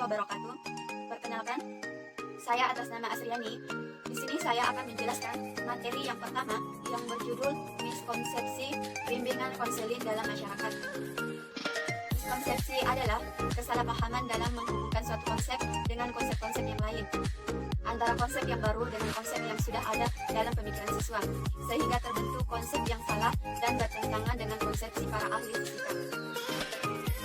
wabarakatuh. Perkenalkan, saya atas nama Asriani. Di sini saya akan menjelaskan materi yang pertama yang berjudul miskonsepsi bimbingan konseling dalam masyarakat. Miskonsepsi adalah kesalahpahaman dalam menghubungkan suatu konsep dengan konsep-konsep yang lain, antara konsep yang baru dengan konsep yang sudah ada dalam pemikiran siswa, sehingga terbentuk konsep yang salah dan bertentangan dengan konsepsi para ahli fisika.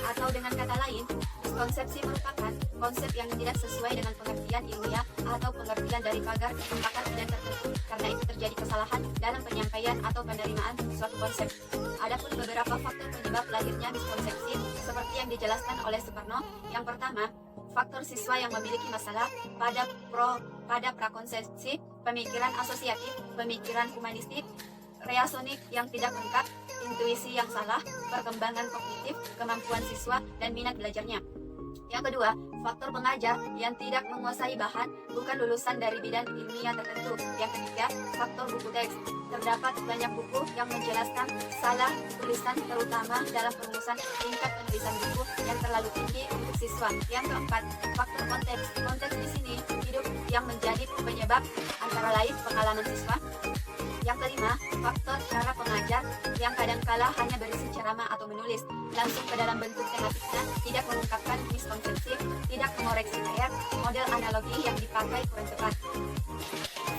Atau dengan kata lain, miskonsepsi merupakan konsep yang tidak sesuai dengan pengertian ilmiah atau pengertian dari pagar kesepakatan tidak tertentu, karena itu terjadi kesalahan dalam penyampaian atau penerimaan suatu konsep. Adapun beberapa faktor penyebab lahirnya miskonsepsi seperti yang dijelaskan oleh Sukarno. Yang pertama, faktor siswa yang memiliki masalah pada prakonsepsi, pemikiran asosiatif, pemikiran humanistik, reasonik yang tidak lengkap, intuisi yang salah, perkembangan kognitif, kemampuan siswa, dan minat belajarnya. Yang kedua, faktor pengajar yang tidak menguasai bahan, bukan lulusan dari bidang ilmiah tertentu. Yang ketiga, faktor buku teks. Terdapat banyak buku yang menjelaskan salah tulisan, terutama dalam perumusan tingkat penulisan buku yang terlalu tinggi untuk siswa. Yang keempat, faktor konteks. Konteks di sini hidup yang menjadi penyebab antara lain pengalaman siswa. Yang kelima, faktor cara pengajar yang kadangkala hanya berisi ceramah atau menulis langsung ke dalam bentuk tematiknya, tidak mengungkapkan miskonsepsi, tidak mengoreksi PR, model analogi yang dipakai kurang tepat.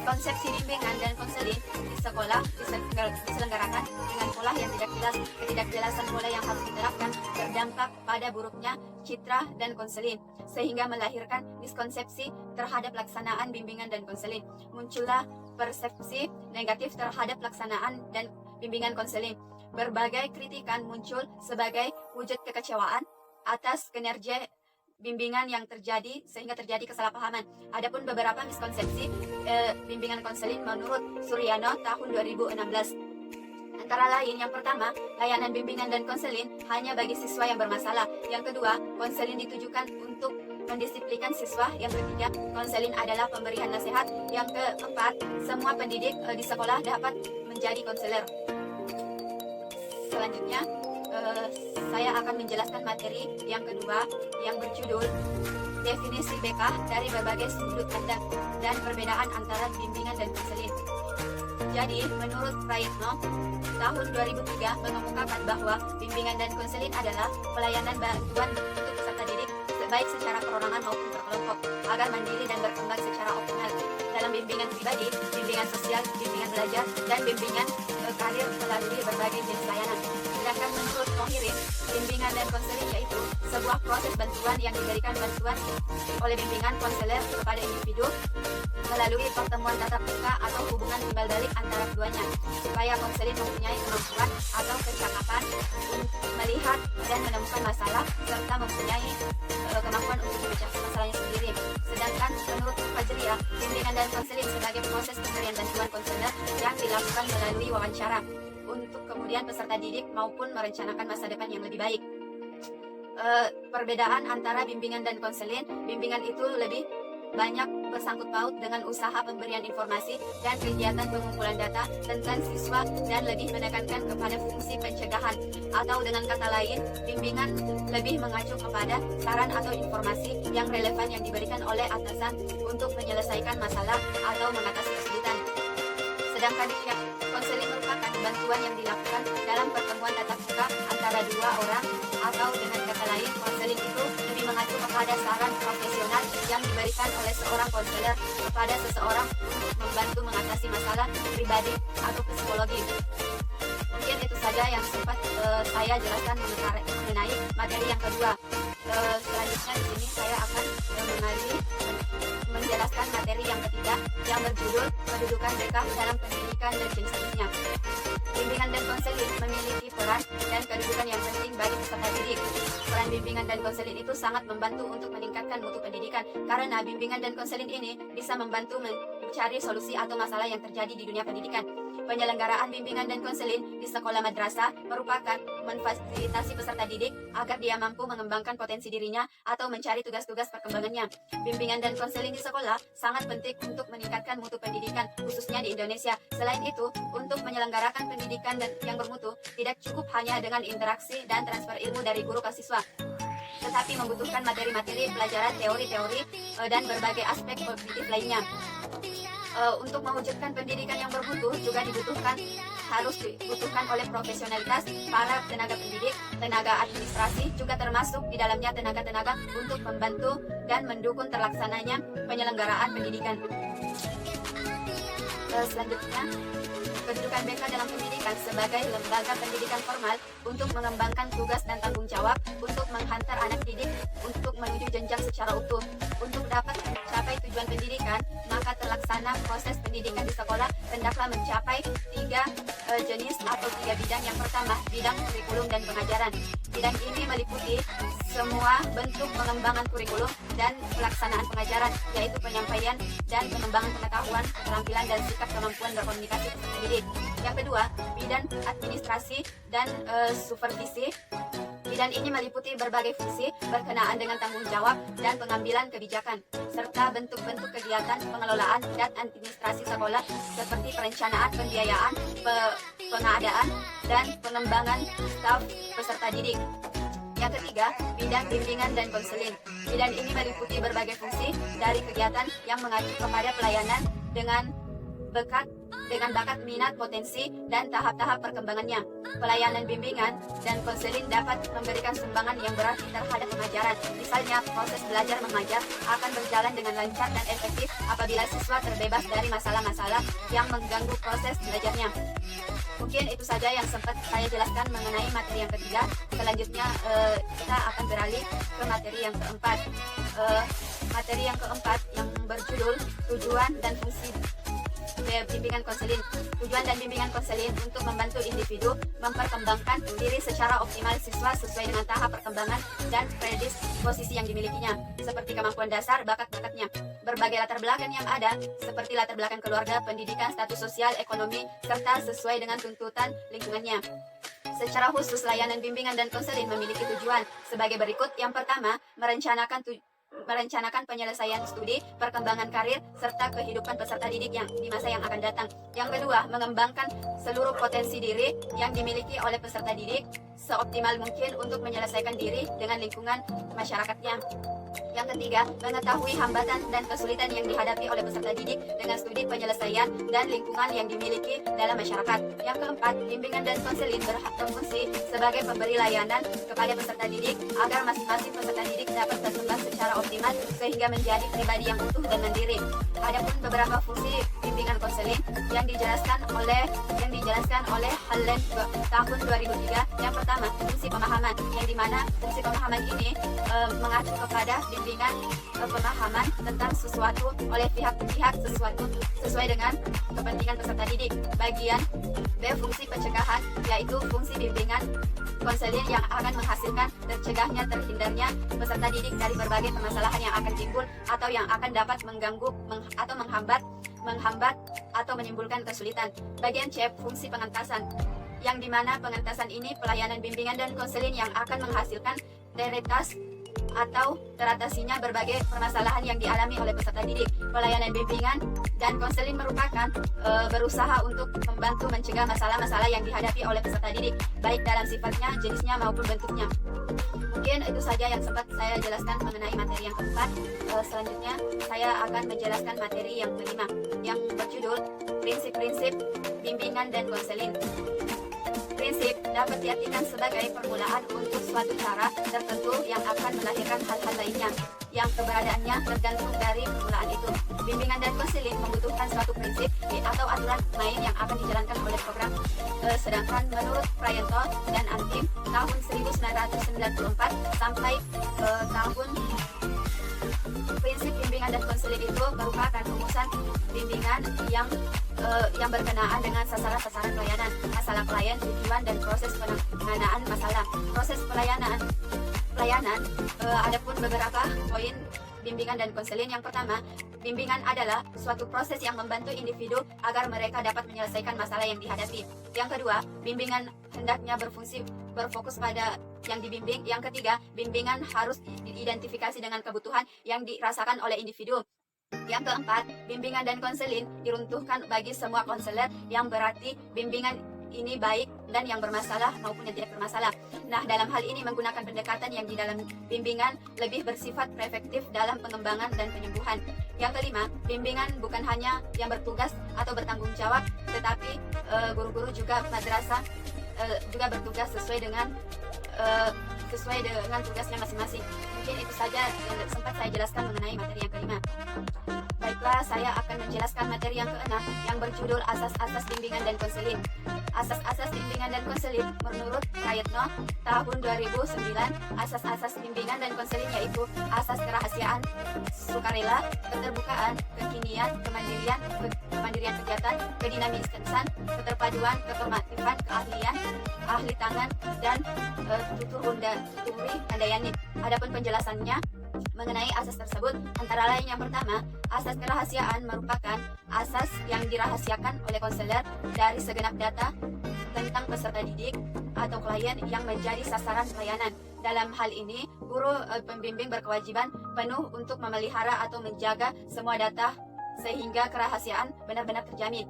Konsepsi bimbingan dan konseling di sekolah diselenggarakan dengan pola yang tidak jelas. Ketidakjelasan pola yang harus diterapkan berdampak pada buruknya citra dan konseling, sehingga melahirkan miskonsepsi terhadap pelaksanaan bimbingan dan konseling. Muncullah persepsi negatif terhadap pelaksanaan dan bimbingan konseling. Berbagai kritikan muncul sebagai wujud kekecewaan atas kinerja bimbingan yang terjadi, sehingga terjadi kesalahpahaman. Adapun beberapa miskonsepsi bimbingan konseling menurut Suryano tahun 2016. Antara lain, yang pertama, layanan bimbingan dan konseling hanya bagi siswa yang bermasalah. Yang kedua, konseling ditujukan untuk mendisiplinkan siswa. Yang ketiga, konseling adalah pemberian nasihat. Yang keempat, semua pendidik di sekolah dapat menjadi konselor. Selanjutnya, saya akan menjelaskan materi yang kedua yang berjudul definisi BK dari berbagai sudut pandang dan perbedaan antara bimbingan dan konseling. Jadi, menurut Prayitno, tahun 2003 mengemukakan bahwa bimbingan dan konseling adalah pelayanan bantuan untuk peserta didik baik secara perorangan maupun berkelompok agar mandiri dan berkembang secara optimal dalam bimbingan pribadi, bimbingan sosial, bimbingan belajar, dan bimbingan karir melalui berbagai jenis layanan. Sedangkan menurut Mohirin, bimbingan dan konseling yaitu sebuah proses bantuan yang diberikan bantuan oleh bimbingan konselor kepada individu melalui pertemuan tatap muka atau hubungan timbal balik antara keduanya, supaya konseling mempunyai kemampuan atau kecakapan melihat dan menemukan masalah serta mempunyai kemampuan untuk memecahkan masalahnya sendiri. Sedangkan menurut Fajriah, bimbingan dan konseling sebagai proses pemberian bantuan konselor yang dilakukan melalui wawancara untuk kemudian peserta didik maupun merencanakan masa depan yang lebih baik. Perbedaan antara bimbingan dan konseling, bimbingan itu lebih banyak bersangkut paut dengan usaha pemberian informasi dan kegiatan pengumpulan data tentang siswa dan lebih menekankan kepada fungsi pencegahan, atau dengan kata lain, bimbingan lebih mengacu kepada saran atau informasi yang relevan yang diberikan oleh atasan untuk menyelesaikan masalah atau mengatasi kesulitan. Sedangkan konseling merupakan bantuan yang dilakukan dalam pertemuan tatap muka antara dua orang, atau dengan kata lain, konseling itu lebih mengacu kepada saran profesional yang diberikan oleh seorang konselor kepada seseorang untuk membantu mengatasi masalah pribadi atau psikologi. Mungkin itu saja yang sempat saya jelaskan mengenai materi yang kedua. Selanjutnya di sini saya akan menjelaskan materi yang ketiga yang berjudul kedudukan BK dalam pendidikan dan jenis-jenisnya. Bimbingan dan konseling memiliki peran dan kedudukan yang penting bagi peserta didik. Peran bimbingan dan konseling itu sangat membantu untuk meningkatkan mutu pendidikan, karena bimbingan dan konseling ini bisa membantu mencari solusi atau masalah yang terjadi di dunia pendidikan. Penyelenggaraan bimbingan dan konseling di sekolah madrasah merupakan memfasilitasi peserta didik agar dia mampu mengembangkan potensi dirinya atau mencari tugas-tugas perkembangannya. Bimbingan dan konseling di sekolah sangat penting untuk meningkatkan mutu pendidikan, khususnya di Indonesia. Selain itu, untuk menyelenggarakan pendidikan yang bermutu, tidak cukup hanya dengan interaksi dan transfer ilmu dari guru ke siswa. tetapi membutuhkan materi-materi pelajaran teori-teori dan berbagai aspek kognitif lainnya. Untuk mewujudkan pendidikan yang bermutu juga harus dibutuhkan oleh profesionalitas para tenaga pendidik, tenaga administrasi, juga termasuk di dalamnya tenaga-tenaga untuk membantu dan mendukung terlaksananya penyelenggaraan pendidikan. Selanjutnya, kedudukan BK dalam pendidikan sebagai lembaga pendidikan formal untuk mengembangkan tugas dan tanggung jawab untuk menghantar anak didik untuk menuju jenjang secara utuh. Untuk dapat mencapai tujuan pendidikan, maka terlaksana proses pendidikan di sekolah hendaklah mencapai 3 jenis atau 3 bidang. Yang pertama, bidang kurikulum dan pengajaran. Bidang ini meliputi semua bentuk pengembangan kurikulum dan pelaksanaan pengajaran, yaitu penyampaian dan pengembangan pengetahuan, keterampilan dan sikap kemampuan berkomunikasi peserta didik. Yang kedua, bidang administrasi dan supervisi. Bidang ini meliputi berbagai fungsi berkenaan dengan tanggung jawab dan pengambilan kebijakan, serta bentuk-bentuk kegiatan pengelolaan dan administrasi sekolah seperti perencanaan, pembiayaan, pengadaan, dan pengembangan staf peserta didik. Yang ketiga, bidang bimbingan dan konseling. Bidang ini meliputi berbagai fungsi dari kegiatan yang mengacu kepada pelayanan dengan bakat, minat, potensi, dan tahap-tahap perkembangannya. Pelayanan bimbingan dan konseling dapat memberikan sumbangan yang berarti terhadap pengajaran. Misalnya, proses belajar mengajar akan berjalan dengan lancar dan efektif apabila siswa terbebas dari masalah-masalah yang mengganggu proses belajarnya. Mungkin itu saja yang sempat saya jelaskan mengenai materi yang ketiga. Selanjutnya kita akan beralih ke materi yang keempat. Materi yang keempat yang berjudul tujuan dan fungsi bimbingan konseling. Tujuan dan bimbingan konseling untuk membantu individu memperkembangkan diri secara optimal siswa sesuai dengan tahap perkembangan dan predisposisi yang dimilikinya, seperti kemampuan dasar, bakat-bakatnya. Berbagai latar belakang yang ada, seperti latar belakang keluarga, pendidikan, status sosial, ekonomi, serta sesuai dengan tuntutan lingkungannya. Secara khusus, layanan bimbingan dan konseling memiliki tujuan sebagai berikut. Yang pertama, merencanakan penyelesaian studi, perkembangan karir, serta kehidupan peserta didik yang di masa yang akan datang. Yang kedua, mengembangkan seluruh potensi diri yang dimiliki oleh peserta didik seoptimal mungkin untuk menyelesaikan diri dengan lingkungan masyarakatnya. Yang ketiga, mengetahui hambatan dan kesulitan yang dihadapi oleh peserta didik dengan studi, penyelesaian, dan lingkungan yang dimiliki dalam masyarakat. Yang keempat, bimbingan dan konseling berfungsi sebagai pemberi layanan kepada peserta didik agar masing-masing peserta didik dapat berkembang secara optimal sehingga menjadi pribadi yang utuh dan mandiri. Adapun beberapa fungsi bimbingan konseling yang dijelaskan oleh Helen tahun 2003. Yang pertama, fungsi pemahaman, yang dimana fungsi pemahaman ini mengacu kepada bimbingan pemahaman tentang sesuatu oleh pihak-pihak sesuai dengan kepentingan peserta didik. Bagian B, fungsi pencegahan, yaitu fungsi bimbingan konseling yang akan menghasilkan terhindarnya peserta didik dari berbagai permasalahan yang akan timbul atau yang akan dapat mengganggu atau menghambat atau menimbulkan kesulitan. Bagian C, fungsi pengentasan, yang dimana pengentasan ini pelayanan bimbingan dan konseling yang akan menghasilkan teretas atau teratasinya berbagai permasalahan yang dialami oleh peserta didik. Pelayanan bimbingan dan konseling merupakan berusaha untuk membantu mencegah masalah-masalah yang dihadapi oleh peserta didik, baik dalam sifatnya, jenisnya maupun bentuknya. Mungkin itu saja yang sempat saya jelaskan mengenai materi yang keempat. Selanjutnya saya akan menjelaskan materi yang kelima, yang berjudul prinsip-prinsip bimbingan dan konseling. Prinsip dapat diartikan sebagai permulaan untuk suatu cara tertentu yang akan melahirkan hal-hal lainnya yang keberadaannya tergantung dari permulaan itu. Bimbingan dan konseling membutuhkan suatu prinsip atau aturan main yang akan dijalankan oleh program. Sedangkan menurut Prayanto dan Antim tahun 1994 sampai tahun prinsip bimbingan dan konseling itu merupakan rumusan bimbingan yang berkenaan dengan sasaran-sasaran pelayanan, masalah klien, tujuan, dan proses penanganan masalah. Proses pelayanan adapun beberapa poin bimbingan dan konseling. Yang pertama, bimbingan adalah suatu proses yang membantu individu agar mereka dapat menyelesaikan masalah yang dihadapi. Yang kedua, bimbingan hendaknya berfokus pada yang dibimbing. Yang ketiga, bimbingan harus diidentifikasi dengan kebutuhan yang dirasakan oleh individu. Yang keempat, bimbingan dan konseling diruntuhkan bagi semua konselor, yang berarti bimbingan ini baik dan yang bermasalah maupun yang tidak bermasalah. Nah, dalam hal ini menggunakan pendekatan yang di dalam bimbingan lebih bersifat preventif dalam pengembangan dan penyembuhan. Yang kelima, bimbingan bukan hanya yang bertugas atau bertanggung jawab, tetapi guru-guru juga madrasah juga bertugas sesuai dengan tugasnya masing-masing. Mungkin itu saja yang sempat saya jelaskan mengenai materi yang kelima. Baiklah, saya akan menjelaskan materi yang keenam yang berjudul Asas-asas bimbingan dan konseling. Asas-asas bimbingan dan konseling menurut Prayitno tahun 2009, asas-asas bimbingan dan konseling yaitu asas kerahasiaan, sukarela, keterbukaan, kekinian, kemandirian kegiatan, kedinamisan, keterpaduan, keformatifan, keahlian, ahli tangan, dan tutur turi handayani. Adapun penjelasannya mengenai asas tersebut antara lain yang pertama, asas kerahasiaan merupakan asas yang dirahasiakan oleh konselor dari segenap data tentang peserta didik atau klien yang menjadi sasaran pelayanan. Dalam hal ini, guru pembimbing berkewajiban penuh untuk memelihara atau menjaga semua data sehingga kerahasiaan benar-benar terjamin.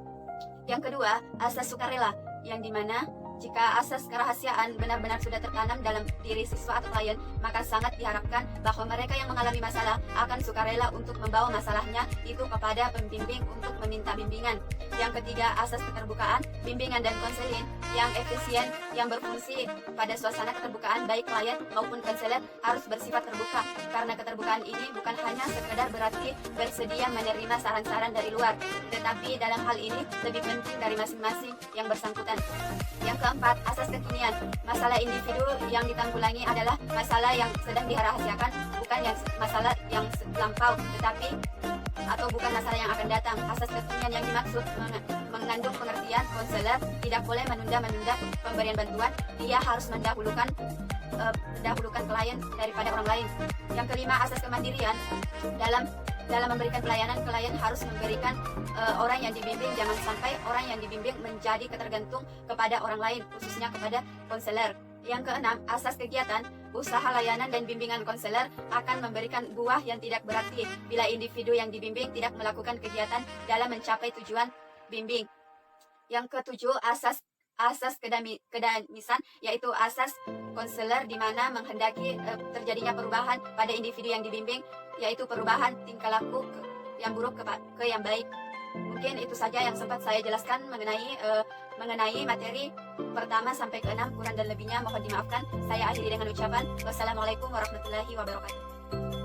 Yang kedua, asas sukarela, yang dimana jika asas kerahasiaan benar-benar sudah tertanam dalam diri siswa atau klien, maka sangat diharapkan bahwa mereka yang mengalami masalah akan sukarela untuk membawa masalahnya itu kepada pembimbing untuk meminta bimbingan. Yang ketiga, asas keterbukaan, bimbingan dan konseling yang efisien, yang berfungsi pada suasana keterbukaan baik klien maupun konselor harus bersifat terbuka, karena keterbukaan ini bukan hanya sekedar berarti bersedia menerima saran-saran dari luar, tetapi dalam hal ini lebih penting dari masing-masing yang bersangkutan. Yang keempat, asas kekinian. Masalah individu yang ditanggulangi adalah masalah yang sedang dirahasiakan, bukan masalah yang lampau, atau bukan masalah yang akan datang. Asas kekinian yang dimaksud mengandung pengertian konselor tidak boleh menunda-menunda pemberian bantuan. Dia harus mendahulukan klien daripada orang lain. Yang kelima, asas kemandirian. Dalam memberikan pelayanan, klien harus memberikan orang yang dibimbing. Jangan sampai orang yang dibimbing menjadi ketergantung kepada orang lain, khususnya kepada konselor. Yang keenam, asas kegiatan. Usaha layanan dan bimbingan konselor akan memberikan buah yang tidak berarti bila individu yang dibimbing tidak melakukan kegiatan dalam mencapai tujuan bimbing. Yang ketujuh, asas kedamisan, yaitu asas konselor di mana menghendaki terjadinya perubahan pada individu yang dibimbing, yaitu perubahan tingkah laku yang buruk ke yang baik. Mungkin itu saja yang sempat saya jelaskan mengenai materi pertama sampai ke-6. Kurang dan lebihnya mohon dimaafkan. Saya akhiri dengan ucapan wassalamualaikum warahmatullahi wabarakatuh.